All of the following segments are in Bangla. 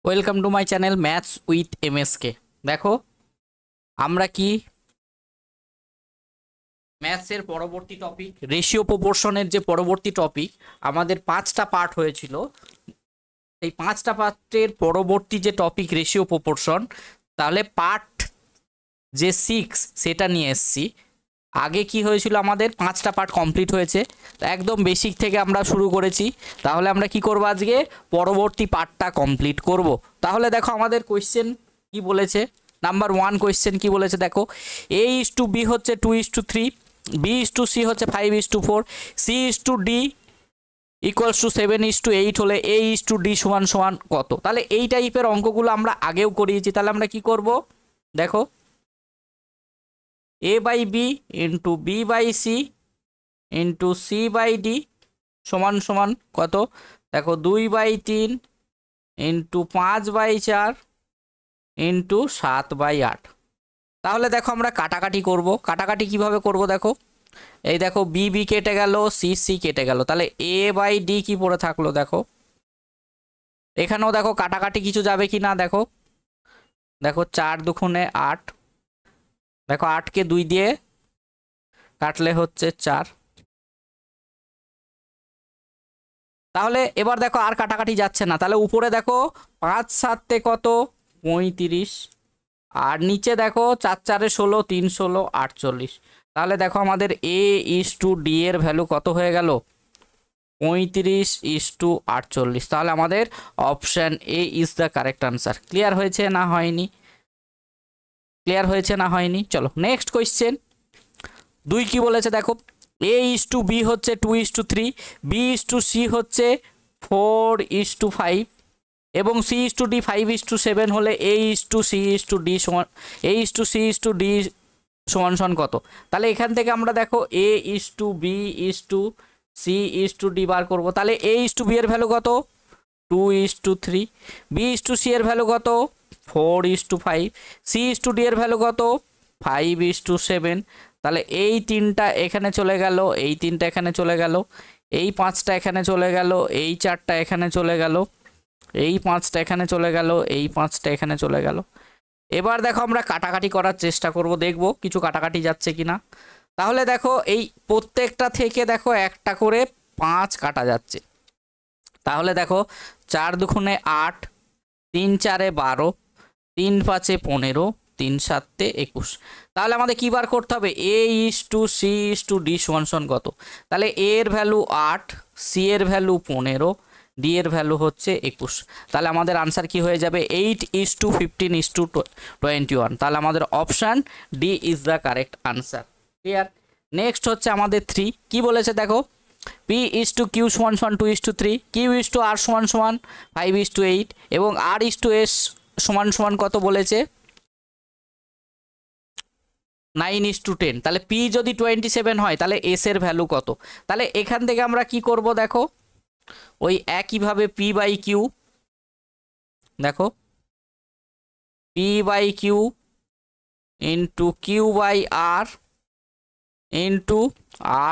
Welcome to my channel maths with MSK. দেখো আমরা কি ম্যাথসের পরবর্তী টপিক রেশিও প্রপোর্শনের যে পরবর্তী টপিক আমাদের 5টা পার্ট হয়েছিল, এই 5টা পার্টের পরবর্তী যে টপিক রেশিও প্রপোর্শন, তাহলে পার্ট যে 6 সেটা নিয়ে এসেছি। আগে কি হয়েছিল, আমাদের 5টা পার্ট কমপ্লিট হয়েছে, একদম বেসিক থেকে আমরা শুরু করেছি। তাহলে আমরা কি করব, আজকে পরবর্তী পার্টটা কমপ্লিট করব। তাহলে দেখো আমাদের কোয়েশ্চেন কি বলেছে। নাম্বার 1 কোয়েশ্চেন কি বলেছে দেখো, A:B হচ্ছে 2:3, B:C হচ্ছে 5:4, C:D ইকুয়ালস টু 7:8 হলে A:D সমান সমান কত। তাহলে এই টাইপের অঙ্কগুলো আমরা আগেও করিয়েছি। তাহলে আমরা কি করব দেখো, A/B into B/C into C/D সমান সমান কত। দেখো 2/3 ইন্টু 5/4 ইন্টু 7/8। তাহলে দেখো আমরা কাটাকাটি করব। কাটাকাটি কিভাবে করব দেখো, এই দেখো BB কেটে গেল, CC কেটে গেল, তাহলে A/D কি পড়ে থাকলো দেখো। এখানেও দেখো কাটাকাটি কিছু যাবে কি না দেখো, দেখো 4 দুগুণে 8, দেখো 8কে 2 দিয়ে কাটলে হচ্ছে 4। তাহলে এবার দেখো আর কাটাকাটি যাচ্ছে না, তাহলে উপরে দেখো 5 7 কত 35, আর নিচে দেখো 4 4 16, 3 16 48। তাহলে দেখো আমাদের A:D এর ভ্যালু কত হয়ে গেল 35:48। তাহলে আমাদের option A is the correct answer. Clear হয়েছে না হয়নি? ক্লিয়ার হয়েছে না হয়নি? চলো নেক্সট কোয়েশ্চেন 2 কি বলেছে দেখো, A:B হচ্ছে 2:3, B:C হচ্ছে 4:5 এবং C:D 5:7 হলে A:C:D সমান A:C:D সমান সমান কত। তাহলে এখান থেকে আমরা দেখো A:B:C:D বার করব। তাহলে A:B এর ভ্যালু কত 2:3, B:C এর ভ্যালু কত 4:5, C:D এর ভ্যালু কত 5:7। তাহলে এই 3টা এখানে চলে গেল, এই 3টা এখানে চলে গেল, এই 5টা এখানে চলে গেল, এই 4টা এখানে চলে গেল, এই 5টা এখানে চলে গেল, এই 5টা এখানে চলে গেল। এবার দেখো আমরা কাটাকাটি করার চেষ্টা করব, দেখব কিছু কাটাকাটি যাচ্ছে কিনা। তাহলে দেখো এই প্রত্যেকটা থেকে দেখো একটা করে 5 কাটা যাচ্ছে। তাহলে দেখো 4 দুগুণে 8, 3 4 12, 3 5 15, 3 7 21। তাহলে আমাদের কি বার করতে হবে, A:C:D সমান সমান কত। তাহলে A এর ভ্যালু 8, C এর ভ্যালু 15, D এর ভ্যালু হচ্ছে 21। তাহলে আমাদের আনসার কি হয়ে যাবে 8:15:21। তাহলে আমাদের option D is the correct answer. Clear. Next হচ্ছে আমাদের 3 কি বলেছে দেখো, P:Q সমান সমান 2:3, Q:R সমান সমান 5:8 এবং R:S সমান সমান কত বলেছে 9:10। তাহলে P যদি 27 হয় তাহলে S এর ভ্যালু কত। তাহলে এখান থেকে আমরা কি করব দেখো, ওই একইভাবে P/Q দেখো P/Q into Q/R into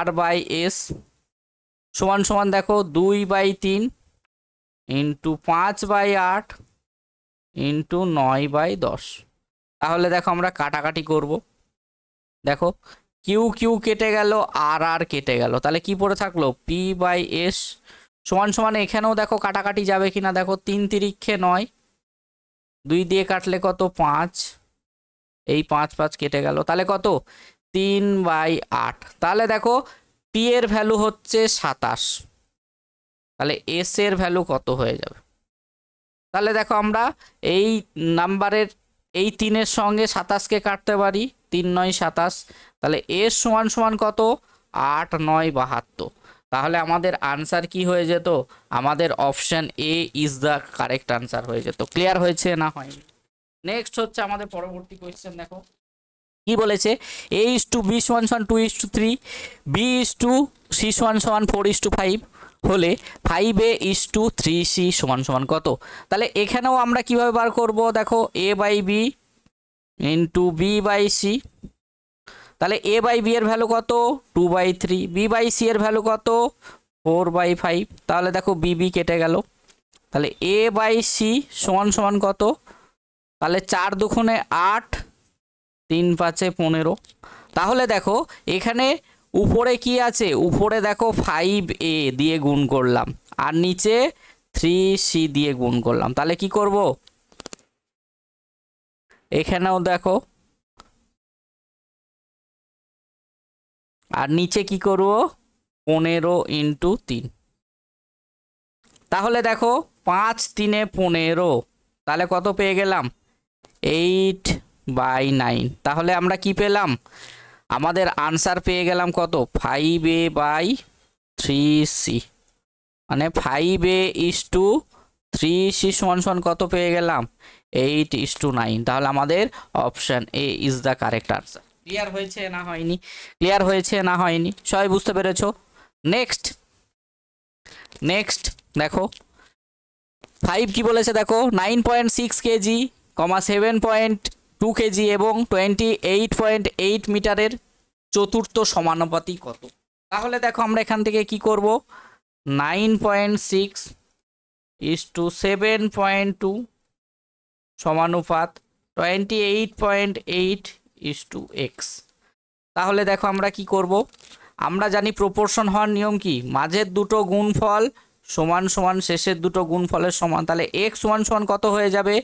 R/S সমান সমান দেখো 2/3 ইন্টু 5/8 ইন্টু 9/10। তাহলে দেখো আমরা কাটাকাটি করব। দেখো Q কেটে গেল, R কেটে গেল, তাহলে কি পড়ে থাকলো P/S সমান সমান। এখানেও দেখো কাটাকাটি যাবে কিনা দেখো, 3 3 9, 2 দিয়ে কাটলে কত 5, এই 5 5 কেটে গেল, তাহলে কত 3/8। তাহলে দেখো P এর ভ্যালু হচ্ছে 27, তাহলে S এর ভ্যালু কত হয়ে যাবে। তাহলে দেখো আমরা এই নাম্বারের এই 3-এর সঙ্গে 27কে কাটতে পারি, 3 9 27। তাহলে S সমান সমান কত 8 9 72। তাহলে আমাদের আনসার কি হয়ে যেত, আমাদের option A is the correct answer হয়ে যেত। ক্লিয়ার হয়েছে না হয়নি? নেক্সট হচ্ছে আমাদের পরবর্তী কোয়েশ্চেন দেখো কি বলেছে, A:B সমান সমান 2:3, B:C সমান সমান 4:5 হলে 5A:3C সমান সমান কত। তাহলে এখানেও আমরা কিভাবে বার করব দেখো, A/B ইন্টু B/C। তাহলে A/B এর ভ্যালু কত 2/3, B/C এর ভ্যালু কত 4/5। তাহলে দেখো BB কেটে গেল, তাহলে এ বাই সি সমান সমান কত? তাহলে 4 দুগুণে 8, 3 5 15। তাহলে দেখো এখানে উপরে কি আছে, উপরে দেখো 5a দিয়ে গুণ করলাম আর নিচে 3c দিয়ে গুণ করলাম। তাহলে কি করব, এখানেও দেখো আর নিচে কি করব 15 × 3। তাহলে দেখো 5 3 15, তাহলে কত পেয়ে গেলাম 8/9। তাহলে আমরা কি পেলাম, আমাদের আনসার পেয়ে গেলাম কত 5a/3c, মানে 5a/3c সমান সমান কত পেয়ে গেলাম 8:9। তাহলে আমাদের option A is the correct answer. Clear হয়েছে না হয়নি? ক্লিয়ার হয়েছে না হয়নি? সবাই বুঝতে পেরেছো? নেক্সট দেখো 5 কি বলেছে দেখো 9.6 কেজি, 7.2 কেজি এবং 28.8 মিটারের চতুর্থ সমানুপাতি কত? তাহলে দেখো আমরা এখান থেকে কি করব, 9.6 = 7.2 সমানুপাত 28.8 = x। তাহলে দেখো আমরা কি করব, আমরা জানি প্রপোর্শন হওয়ার নিয়ম কি, মাঝের দুটো গুণফল সমান সমান শেষের দুটো গুণফলের সমান। তাহলে x সমান সমান কত হয়ে যাবে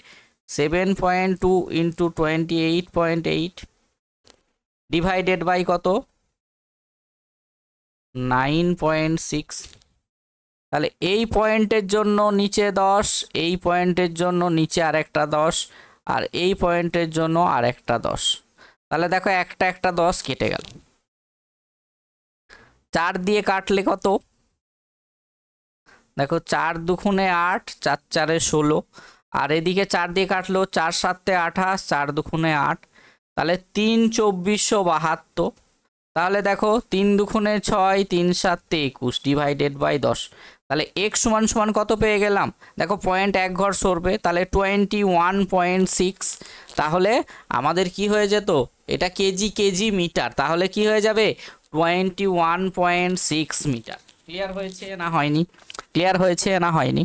7.2 × 28.8 ডিভাইডেড বাই কত 9.6। তাহলে এই পয়েন্টের জন্য নিচে 10, এই পয়েন্টের জন্য নিচে আরেকটা 10, আর এই পয়েন্টের জন্য আরেকটা 10। তাহলে দেখো একটা 10 কেটে গেল, 4 দিয়ে কাটলে কত, দেখো 4 দুগুণে 8, 4 4 16, আর এদিকে 4 দিয়ে কাটলো 4 7 28, 4 দুগুণে 8, তাহলে 3 2472। তাহলে দেখো 3 দুগুণে 6, 3 7 21 ডিভাইডেড বাই 10। তাহলে x সমান সমান কত পেয়ে গেলাম, দেখো পয়েন্ট এক ঘর সরবে, তাহলে 21.6। তাহলে আমাদের কি হয়ে যেত, এটা কেজি মিটার, তাহলে কি হয়ে যাবে 21.6 মিটার। ক্লিয়ার হয়েছে না হয়নি? ক্লিয়ার হয়েছে না হয়নি?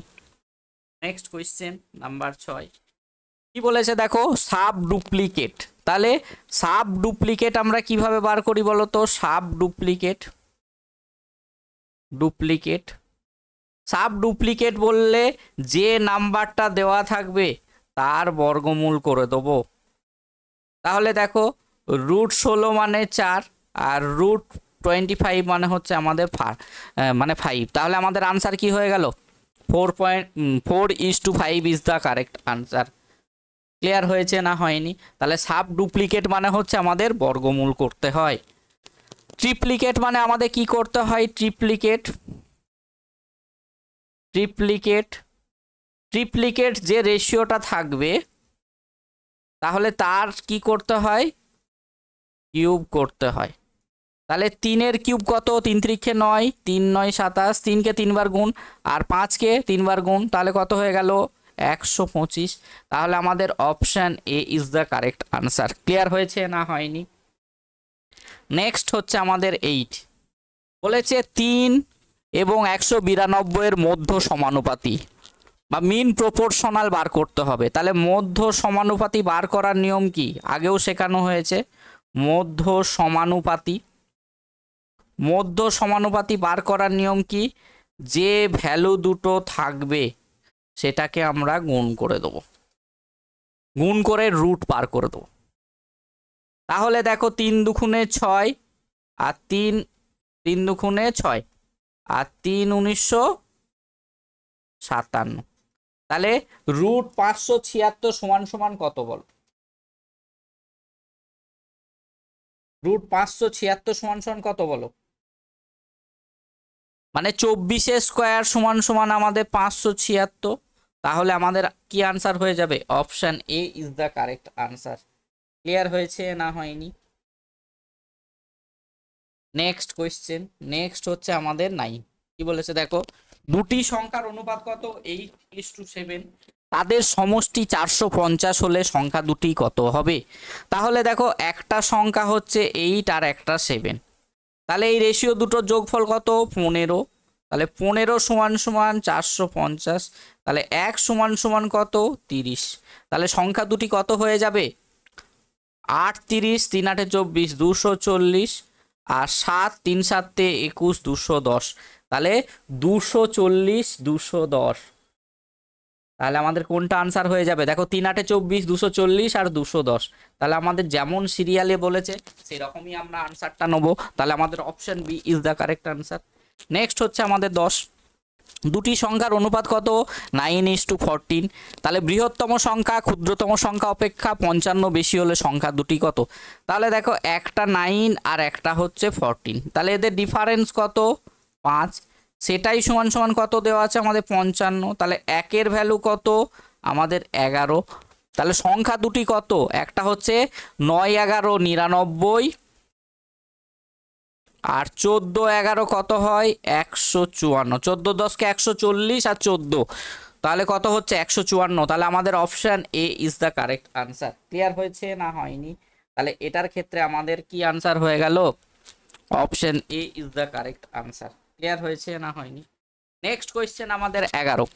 নেক্সট কোয়েশ্চেন নাম্বার 6 কি বলেছে দেখো সাব ডুপ্লিকেট। তাহলে সাব ডুপ্লিকেট আমরা কিভাবে বার করি বলো তো, সাব ডুপ্লিকেট বললে যে নাম্বারটা দেওয়া থাকবে তার বর্গমূল করে দেবো। তাহলে দেখো √16 মানে 4 আর √25 মানে হচ্ছে আমাদের 5। তাহলে আমাদের আনসার কি হয়ে গেল 4.4:5 is the correct answer. Clear হয়েছে না হয়নি? তাহলে সাব ডুপ্লিকেট মানে হচ্ছে আমাদের বর্গমূল করতে হয়। ট্রিপ্লিকেট মানে আমাদের কি করতে হয়, ট্রিপ্লিকেট যে রেশিওটা থাকবে তাহলে তার কি করতে হয়, কিউব করতে হয়। তাহলে 3 কিউব কত, 3 × 9, 3 9 27, 3কে 3 বার গুণ আর 5কে 3 বার গুণ, তাহলে কত হয়ে গেল 125। তাহলে আমাদের option A is the correct answer. Clear হয়েছে না হয়নি? নেক্সট হচ্ছে আমাদের 8 বলেছে 3 এবং 192 মধ্য সমানুপাতি বা মিন প্রপোর্শনাল বার করতে হবে। তাহলে মধ্য সমানুপাতি বার করার নিয়ম কি, আগেও শেখানো হয়েছে। মধ্য সমানুপাতি বার করার নিয়ম কি, যে ভ্যালু দুটো থাকবে সেটাকে আমরা গুণ করে দেবো, গুণ করে রুট বার করে দেবো। তাহলে দেখো 3 দুগুণে 6 আর 3 দুগুণে 6 আর 3 1957। তাহলে √576 সমান সমান কত বলো, √576 সমান সমান কত বলো, মানে 24 স্কোয়ার সমান সমান আমাদের 576। তাহলে আমাদের কি আনসার হয়ে যাবে, option A is the correct answer. Clear হয়েছে না হয়নি? নেক্সট কোয়েশ্চেন, নেক্সট হচ্ছে আমাদের 9 কি বলেছে দেখো দুটি সংখ্যার অনুপাত কত 8:7, তাদের সমষ্টি 450 হলে সংখ্যা দুটি কত হবে। তাহলে দেখো একটা সংখ্যা হচ্ছে 8 আর একটা 7, তাহলে এই রেশিও দুটোর যোগফল কত 15। তাহলে 15 সমান সমান 450, তাহলে 1 সমান সমান কত 30। তাহলে সংখ্যা দুটি কত হয়ে যাবে 8 30 3 8 24 240 আর 7 3 7 21 210, তাহলে 240 210। তাহলে আমাদের কোনটা আনসার হয়ে যাবে দেখো 3 8 24 240 আর 210, তাহলে আমাদের যেমন সিরিয়ালে বলেছে সেরকমই আমরা আনসারটা নেবো। তাহলে আমাদের option B is the correct answer. Next হচ্ছে আমাদের 10, দুটি সংখ্যার অনুপাত কত 9:14। তাহলে বৃহত্তম সংখ্যা ক্ষুদ্রতম সংখ্যা অপেক্ষা 55 বেশি হলে সংখ্যা দুটি কত। তাহলে দেখো একটা 9 আর একটা হচ্ছে 14, তাহলে এদের ডিফারেন্স কত 5, সেটাই সমান সমান কত দেওয়া আছে আমাদের 55। তাহলে একের ভ্যালু কত আমাদের 11। তাহলে সংখ্যা দুটি কত একটা হচ্ছে 9 11 99 আর 14 11 কত হয় 154, 14 10 140 আর 14, তাহলে কত হচ্ছে 154। তাহলে আমাদের option A is the correct answer. Clear হয়েছে না হয়নি? তাহলে এটার ক্ষেত্রে আমাদের কি আনসার হয়ে গেল option A is the correct answer. Clear হয়েছে না হয়নি? নেক্সট কোয়েশ্চেন আমাদের 11,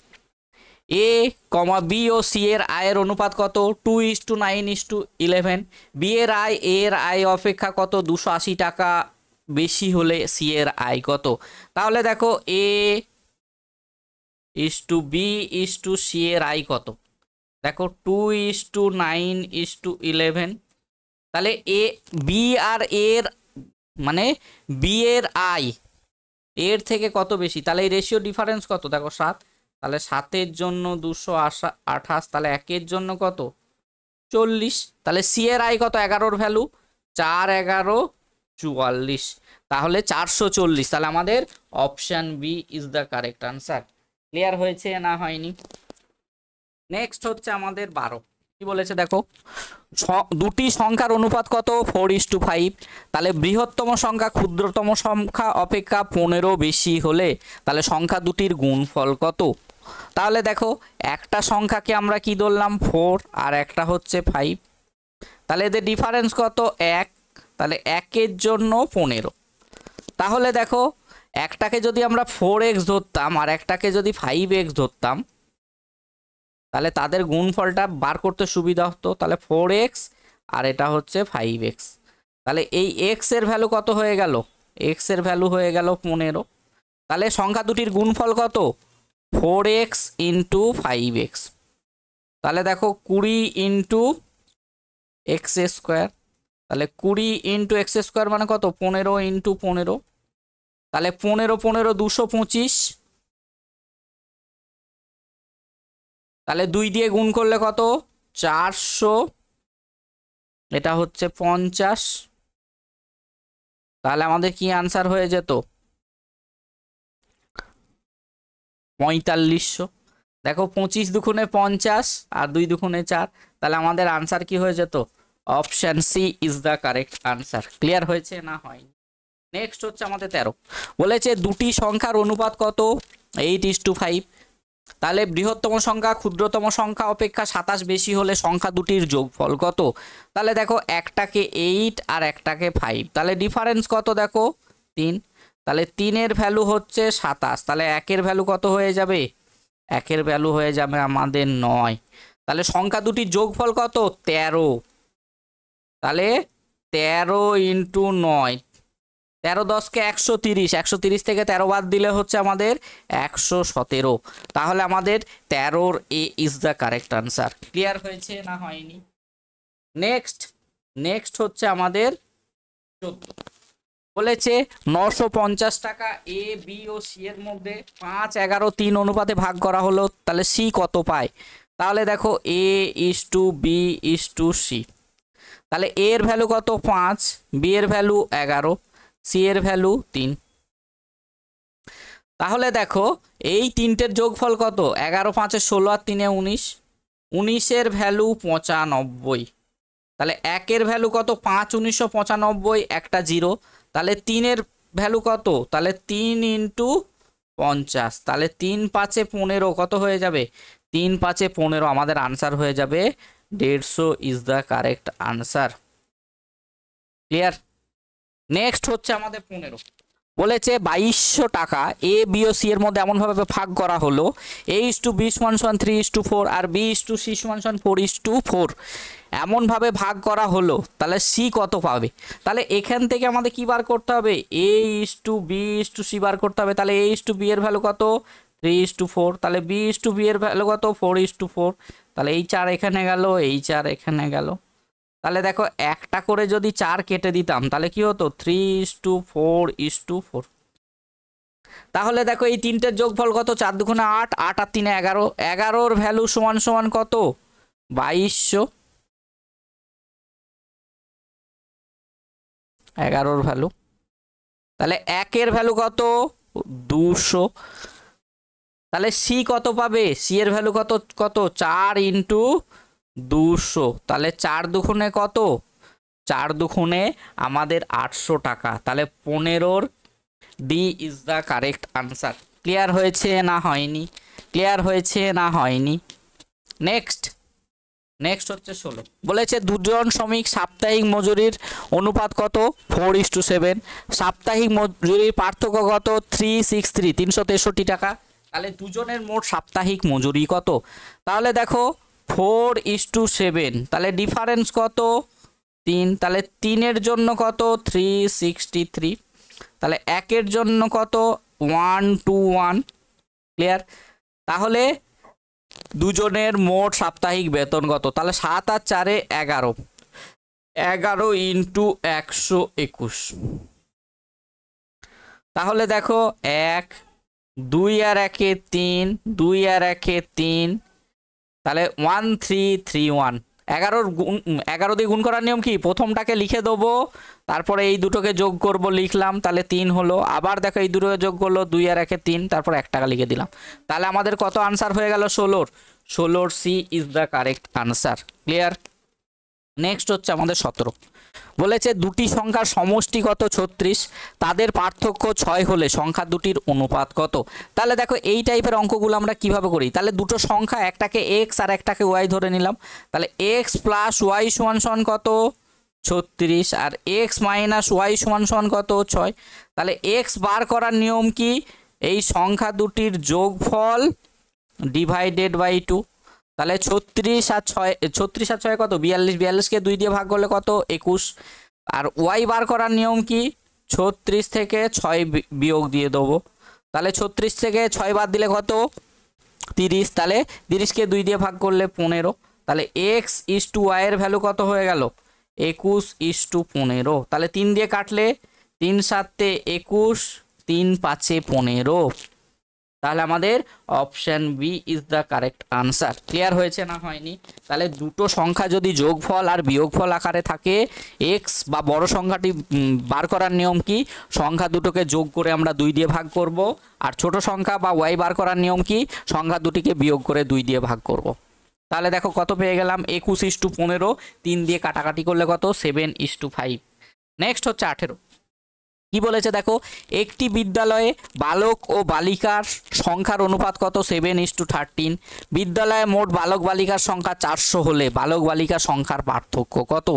এ কমা বি ও সি এর আয়ের অনুপাত কত 2:9:11। বি এর আয় এর আয় অপেক্ষা কত 280 টাকা বেশি হলে সি এর আয় কত। তাহলে দেখো A is to B is to C এর আয় কত, দেখো 2:9:11। তাহলে এ বি আর এর মানে বি এর আয় এর থেকে কত বেশি, তাহলে এই রেশিও ডিফারেন্স কত দেখো 7, তাহলে 7-এর জন্য 228, তাহলে 1-এর জন্য কত 40। তাহলে সি এর আয় কত 11-র ভ্যালু 4 11 44, তাহলে 440। তাহলে আমাদের option B is the correct answer. Clear হয়েছে না হয়নি? নেক্সট হচ্ছে আমাদের 12, কি বলেছে দেখো দুটি সংখ্যার অনুপাত কত 4:5। তাহলে বৃহত্তম সংখ্যা ক্ষুদ্রতম সংখ্যা অপেক্ষা 15 বেশি হলে তাহলে সংখ্যা দুটির গুণফল কত। তাহলে দেখো একটা সংখ্যাকে আমরা কি ধরলাম 4 আর একটা হচ্ছে 5, তাহলে এদের ডিফারেন্স কত 1, তাহলে 1-এর জন্য 15। তাহলে দেখো একটাকে যদি আমরা 4x ধরতাম আর একটাকে যদি 5x ধরতাম তাহলে তাদের গুণফলটা বার করতে সুবিধা হতো। তাহলে 4x আর এটা হচ্ছে 5x, তাহলে এই x এর ভ্যালু কত হয়ে গেল x এর ভ্যালু হয়ে গেল 15। তাহলে সংখ্যা দুটির গুণফল কত 4x ইন্টু 5x, তাহলে দেখো 20 ইন্টু এক্স স্কোয়ার, তাহলে 20 ইন্টু এক্স স্কোয়ার মানে কত 15 ইন্টু 15, তাহলে 15 15 225, তাহলে 2 দিয়ে গুণ করলে কত 400, এটা হচ্ছে 50, তাহলে আমাদের কি আনসার হয়ে যেত 4500। দেখো 25 দুগুণে 50 আর 2 দুগুণে 4, তাহলে আমাদের আনসার কি হয়ে যেত option C is the correct answer. Clear হয়েছে না হয়নি? নেক্সট হচ্ছে আমাদের 13, বলেছে দুটি সংখ্যার অনুপাত কত 8:5। তাহলে বৃহত্তম সংখ্যা ক্ষুদ্রতম সংখ্যা অপেক্ষা 27 বেশি হলে সংখ্যা দুটির যোগফল কত। তাহলে দেখো একটাকে 8 আর একটাকে 5, তাহলে ডিফারেন্স কত দেখো 3, তাহলে 3-এর ভ্যালু হচ্ছে 27, তাহলে 1-এর ভ্যালু কত হয়ে যাবে 1-এর ভ্যালু হয়ে যাবে আমাদের 9। তাহলে সংখ্যা দুটির যোগফল কত 13, তাহলে 13 ইন্টু 9, 13 10 130, 130 থেকে 13 বাদ দিলে হচ্ছে আমাদের 117, তাহলে আমাদের 13-র A is the correct answer. Clear হয়েছে না হয়নি? নেক্সট হচ্ছে আমাদের 14, বলেছে 950 টাকা এ বি ও সি এর মধ্যে 5 11 3 অনুপাতে ভাগ করা হলো, তাহলে সি কত পায়। তাহলে দেখো A is to B is to C, তাহলে এ এর ভ্যালু কত 5, বি এর ভ্যালু 11, সি এর ভ্যালু 3। তাহলে দেখো এই তিনটের যোগফল কত 11 5 16 আর 3 19, 19-এর ভ্যালু 95, তাহলে 1-এর ভ্যালু কত 5 1995, একটা 0, তাহলে 3-এর ভ্যালু কত, তাহলে 3 ইন্টু 50, তাহলে 3 5 15 কত হয়ে যাবে 3 5 15, আমাদের আনসার হয়ে যাবে 150 is the correct answer. Clear? Next হচ্ছে আমাদের 15, বলেছে 2200 টাকা এ বি ও সি এর মধ্যে এমনভাবে ভাগ করা হলো A:B = 3:4 আর B:C = 4:4 এমনভাবে ভাগ করা হলো, তাহলে সি কত পাবে? তাহলে এখান থেকে আমাদের কি বার করতে হবে? A:B:C বার করতে হবে। তাহলে A:B এর ভ্যালু কত? 3:4। তাহলে B:B এর ভ্যালু কত? 4:4। তাহলে এই 4 এখানে গেল, এই 4 এখানে গেল। তাহলে দেখো একটা করে যদি 4 কেটে দিতাম তাহলে কি হতো? 3:4:4। তাহলে দেখো এই তিনটের যোগফল কত? 4 × 2 = 8, 8 আর 3 = 11, 11-র ভ্যালু সমান সমান কত? 2200। 11-র ভ্যালু, তাহলে 1-এর ভ্যালু কত? 200। তাহলে সি কত পাবে? সি এর ভ্যালু কত? 4 × 200। তাহলে 4 দুগুণে কত? 4 দুগুণে আমাদের 800 টাকা। তাহলে 15-র D is the correct answer. Clear হয়েছে না হয়নি? ক্লিয়ার হয়েছে না হয়নি? নেক্সট হচ্ছে 16। বলেছে দুজন শ্রমিক সাপ্তাহিক মজুরির অনুপাত কত? 4:7। সাপ্তাহিক মজুরির পার্থক্য কত? 363, 363 টাকা। তাহলে দুজনের মোট সাপ্তাহিক মজুরি কত? তাহলে দেখো 4:7, তাহলে ডিফারেন্স কত? 3। তাহলে 3-এর জন্য কত? 363। তাহলে 1-এর জন্য কত? 121। ক্লিয়ার? তাহলে দুজনের মোট সাপ্তাহিক বেতন কত? তাহলে 7 আর 4 = 11, 11 × 121। তাহলে দেখো 1, 2 আর 1 এ 3, 2 আর 1 এ 3, তাহলে 1331। 11 দিয়ে গুণ করার নিয়ম কি? প্রথমটাকে লিখে দেবো, তারপরে এই দুটোকে যোগ করব, লিখলাম, তাহলে 3 হলো। আবার দেখো এই দুটোকে যোগ করলো, 2 আর 1 এ 3, তারপর 1 টাকা লিখে দিলাম। তাহলে আমাদের কত আনসার হয়ে গেল? 16। 16 C is the correct answer. Clear? Next হচ্ছে আমাদের 17। বলেছে দুটি সংখ্যার সমষ্টি কত? 36, তাদের পার্থক্য 6 হলে সংখ্যা দুটির অনুপাত কত? তাহলে দেখো এই টাইপের অঙ্কগুলো আমরা কিভাবে করি? তাহলে দুটো সংখ্যা, একটাকে x আর একটাকে y ধরে নিলাম। তাহলে x + y = কত? 36, আর x - y = কত? 6। তাহলে x বার করার নিয়ম কি? এই সংখ্যা দুটির যোগফল ডিভাইডেড বাই 2। তাহলে 36 আর 6 কত? 42, 42-কে 2 দিয়ে ভাগ করলে কত? 21। আর ওয়াই বার করার নিয়ম কি? 36 থেকে 6 বিয়োগ দিয়ে দেবো। তাহলে 36 থেকে 6 বাদ দিলে কত? 30। তাহলে 30-কে 2 দিয়ে ভাগ করলে 15। তাহলে x/y এর ভ্যালু কত হয়ে গেল? 21/15। তাহলে 3 দিয়ে কাটলে 3 × 7 = 21, 3 × 5 = 15। তাহলে আমাদের option B is the correct answer. Clear হয়েছে না হয়নি? তাহলে দুটো সংখ্যা যদি যোগফল আর বিয়োগফল আকারে থাকে, এক্স বা বড় সংখ্যাটি বার করার নিয়ম কি? সংখ্যা দুটোকে যোগ করে আমরা 2 দিয়ে ভাগ করব। আর ছোট সংখ্যা বা ওয়াই বার করার নিয়ম কি? সংখ্যা দুটিকে বিয়োগ করে 2 দিয়ে ভাগ করব। তাহলে দেখো কত পেয়ে গেলাম? 21/15। 3 দিয়ে কাটাকাটি করলে কত? 7/5। নেক্সট হচ্ছে 18। কি বলেছে দেখো, একটি বিদ্যালয়ে বালক ও বালিকার সংখ্যার অনুপাত কত? 7:13। বিদ্যালয়ে মোট বালক বালিকার সংখ্যা 400 হলে বালক বালিকা সংখ্যার পার্থক্য কত?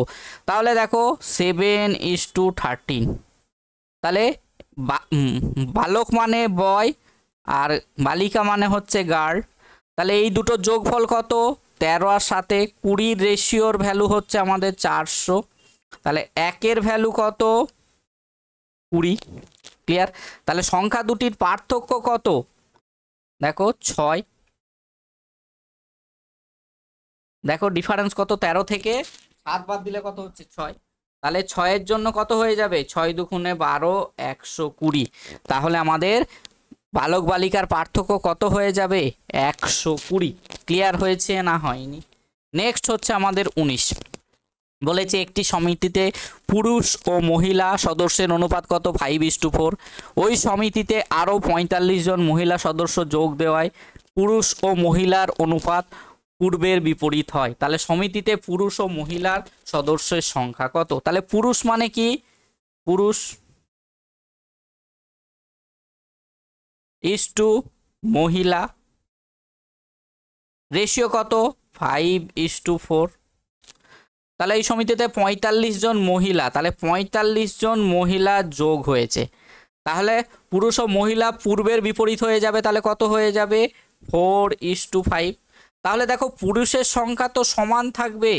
তাহলে দেখো 7:13। তাহলে বালক মানে বয় আর বালিকা মানে হচ্ছে গার্ল। তাহলে এই দুটো যোগফল কত? 13 আর 7 20 রেশিওর ভ্যালু হচ্ছে আমাদের 400। তাহলে 1-এর ভ্যালু কত? 20। ক্লিয়ার? তাহলে সংখ্যা দুটির পার্থক্য কত? দেখো 6। দেখো ডিফারেন্স কত? 13 থেকে 7 বাদ দিলে কত হচ্ছে? 6। তাহলে 6-এর জন্য কত হয়ে যাবে? 6 × 2 = 12, 120। তাহলে আমাদের বালক বালিকার পার্থক্য কত হয়ে যাবে? 120। ক্লিয়ার হয়েছে না হয়নি? নেক্সট হচ্ছে আমাদের 19। বলেছে একটি সমিতিতে পুরুষ ও মহিলা সদস্যের অনুপাত কত? 5:4। ওই সমিতিতে আরও 45 জন মহিলা সদস্য যোগ দেওয়ায় পুরুষ ও মহিলার অনুপাত পূর্বের বিপরীত হয়। তাহলে সমিতিতে পুরুষ ও মহিলার সদস্যের সংখ্যা কত? তাহলে পুরুষ মানে কি? পুরুষ মহিলা, রেশিও কত? 5:4। তাহলে এই সমিতিতে 45 জন মহিলা, তাহলে 45 জন মহিলা যোগ হয়েছে। তাহলে পুরুষ ও মহিলা পূর্বের বিপরীত হয়ে যাবে, তাহলে কত হয়ে যাবে 4:5। তাহলে দেখো পুরুষের সংখ্যা তো সমান থাকবে,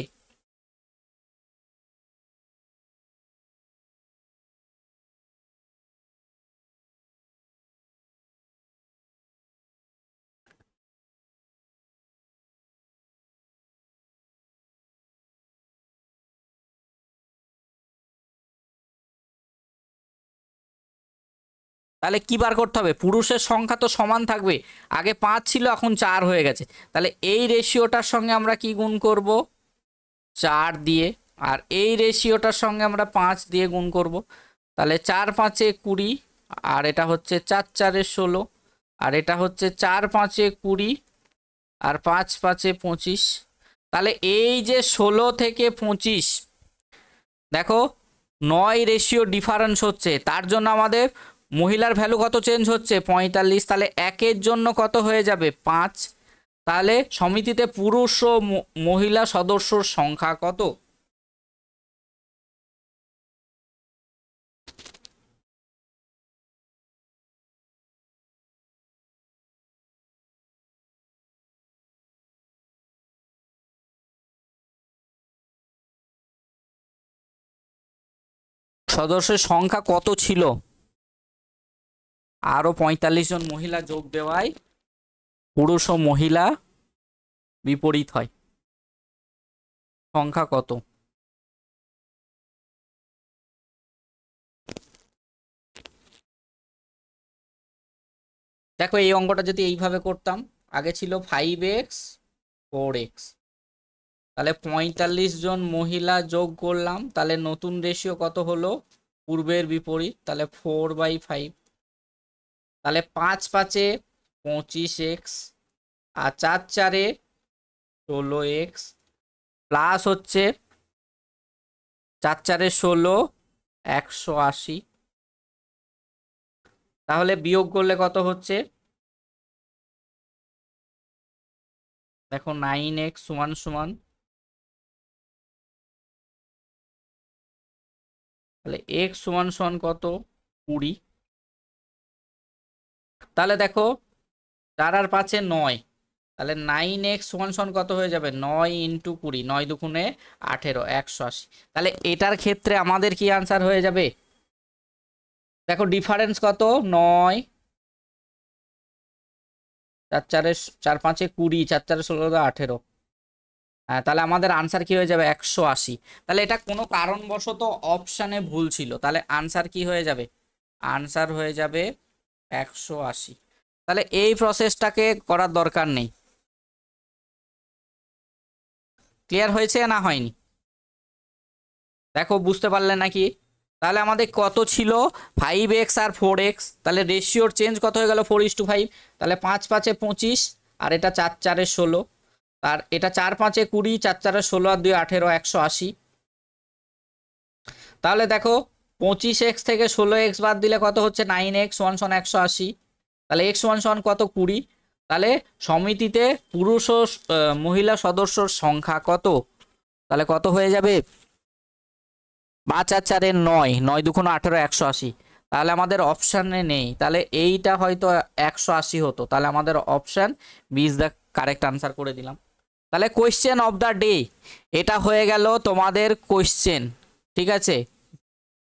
তাহলে কি বার করতে হবে, পুরুষের সংখ্যা তো সমান থাকবে, আগে 5 ছিল এখন 4 হয়ে গেছে, তাহলে এই রেশিওটার সঙ্গে আমরা কি গুণ করব 4 দিয়ে, আর এই রেশিওটার সঙ্গে আমরা 5 দিয়ে গুণ করব, তাহলে 4 5 20, আর এটা হচ্ছে 4 4 16, আর এটা হচ্ছে 4 5 20, আর 5 5 25। তাহলে এই যে 16 থেকে 25, দেখো 9 রেশিও ডিফারেন্স হচ্ছে, তার জন্য আমাদের মহিলার ভ্যালু কত চেঞ্জ হচ্ছে 45, তাহলে একের জন্য কত হয়ে যাবে 5। তাহলে সমিতিতে পুরুষ ও মহিলা সদস্যর সংখ্যা কত, সদস্যের সংখ্যা কত ছিল, আরও 45 জন মহিলা যোগ দেওয়ায় পুরুষ ও মহিলা বিপরীত হয়, সংখ্যা কত। দেখো এই অঙ্কটা যদি এইভাবে করতাম, আগে ছিল 5x 4x, তাহলে 45 জন মহিলা যোগ করলাম, তাহলে নতুন রেশিও কত হলো পূর্বের বিপরীত, তাহলে 4/5, তাহলে 5 5 25x, আর 4 4 16x, প্লাস হচ্ছে 4 4 16 180, তাহলে বিয়োগ করলে কত হচ্ছে, দেখো 9x সমান সমান, তাহলে x সমান সমান কত 20, তাহলে দেখো 4 আর 5 9, তাহলে 9x সমান সমান কত হয়ে যাবে 9 × 20, 9 দুগুণে 18 180। তাহলে এটার ক্ষেত্রে আমাদের কি আনসার হয়ে যাবে, দেখো ডিফারেন্স কত 9, 4 4 4 5 20, 4 4 16 18, হ্যাঁ তাহলে আমাদের আনসার কি হয়ে যাবে 180। তাহলে এটা কোনো কারণবশত অপশানে ভুল ছিল, তাহলে আনসার কি হয়ে যাবে, আনসার হয়ে যাবে 180। তাহলে এই প্রসেসটাকে করার দরকার নেই, ক্লিয়ার হয়েছে না হয়নি, দেখো বুঝতে পারলে নাকি। তাহলে আমাদের কত ছিল 5x আর 4x, তাহলে রেশিওর চেঞ্জ কত হয়ে গেল 4:5, তাহলে 5 5 25, আর এটা 4 4 16, আর এটা 4 5 20, 4 4 16 আর 2 18 180। তাহলে দেখো 25x থেকে 16x বাদ দিলে কত হচ্ছে 9x সমান সমান 180, তাহলে x সমান সমান কত 20, তাহলে সমিতিতে পুরুষ ও মহিলা সদস্যর সংখ্যা কত, তাহলে কত হয়ে যাবে 5 আর 4 9, 9 দুগুণ 18 180, তাহলে আমাদের অপশানে নেই, তাহলে এইটা হয়তো 180 হতো, তাহলে আমাদের option B is the correct answer করে দিলাম। তাহলে কোয়েশ্চেন অফ দ্য ডে এটা হয়ে গেল তোমাদের কোয়েশ্চেন, ঠিক আছে,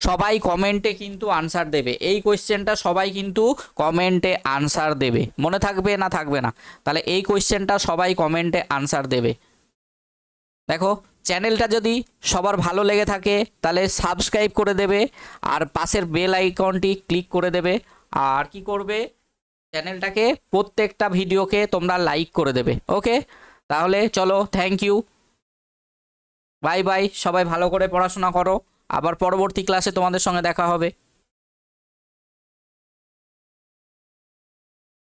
সবাই কমেন্টে কিন্তু আনসার দেবে, এই কোয়েশ্চেনটা সবাই কিন্তু কমেন্টে আনসার দেবে, মনে থাকবে না থাকবে না, তাহলে এই কোয়েশ্চেনটা সবাই কমেন্টে আনসার দেবে। দেখো চ্যানেলটা যদি সবার ভালো লেগে থাকে তাহলে সাবস্ক্রাইব করে দেবে, আর পাশের বেল আইকনটি ক্লিক করে দেবে, আর কি করবে চ্যানেলটাকে প্রত্যেকটা ভিডিওকে তোমরা লাইক করে দেবে। ওকে, তাহলে চলো, থ্যাংক ইউ, বাই বাই, সবাই ভালো করে পড়াশোনা করো, আবার পরবর্তী ক্লাসে তোমাদের সঙ্গে দেখা হবে।